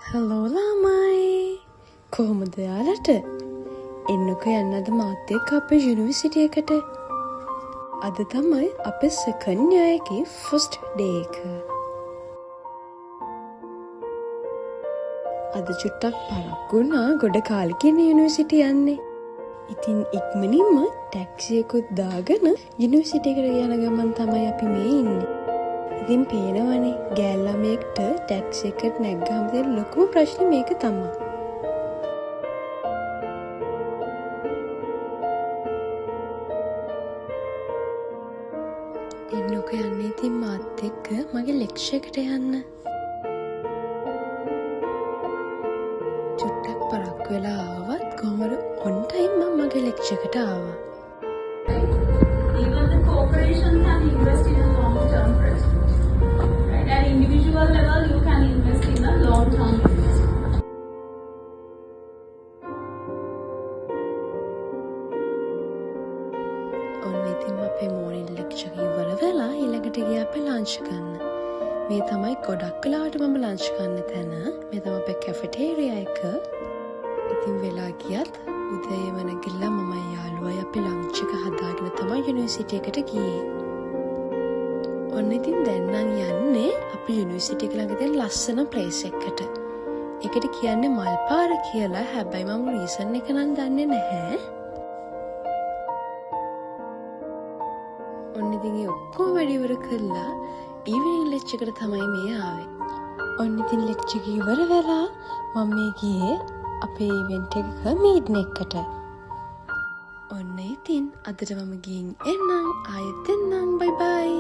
Hello ළමයි කොහොමද යාලට එන්නකෝ යන්නද මාත් එක්ක අපේ යුනිවර්සිටි එකට අද තමයි අපේ සෙකන්ඩ් ඉයර් එකේ ෆස්ට් ඩේ එක අද චුට්ටක් පරක්කු වුණා ගොඩ කාලෙකින් යුනිවර්සිටි යන්නේ ඉතින් ඉක්මනින්ම ටැක්සි එකකුත් දාගෙන යුනිවර්සිටි එකට යන ගමන් තමයි අපි මේ ඉන්නේ ඉතින් පේනවනේ ගෑල් ළමයෙක්ට ටැක්සි එකට නැග්ගම තියෙන ලොකුම ප්‍රශ්නේ මේක තමයි. එන්නකෝ යන්නේ ඉතින් මාත් එක්ක මගේ ලෙක්චර් එකට යන්න. චුට්ටක් පරක්කු වෙලා ආවත් කොහොමද ඔන් ටයිම් මම මගේ ලෙක්චර් එකට ආවා. Even the corporation can invest in a long-term project. Right? At individual level, you can invest in a long-term investment. ඔන්න ඉතින් අපේ මෝර්නින් ලෙක්චර් එක ඉවර වෙලා ඊළඟට ගියා අපි ලන්ච් ගන්න. මේ තමයි ගොඩක් වෙලාවට මම ලන්ච් ගන්න තැන. මේ තමයි අපේ කැෆෙටේරියා එක. ඉතින් වෙලා ගියත් උදේම නැගිටලා මම යාළුවයි අපි ලන්ච් එක හදාගෙන තමයි යුනිවර්සිටි එකට ගියේ. ඔන්න ඉතින් දැන් නම් යන්නේ අපි යුනිවර්සිටි එක ළඟ තියෙන ලස්සන ප්ලේස් එකකට. ඒකට කියන්නේ මල් පාර කියලා. හැබැයි මම රීසන් එක නම් දන්නේ නැහැ. ඔන්න ඉතින් ඒ ඔක්කොම වැඩ ඉවර කළා ඉවිනිං ලෙක්චර් එකට තමයි මේ ආවේ. ඔන්න ඉතින් ලෙක්චර් එක ඉවර වෙලා මම මේ ගියේ අපේ ඉවෙන්ට් එකක මීටින් එකට. ඔන්න ඉතින් අදට මම ගිහින් එන්නම් ආයෙත් එන්නම් බයි බයි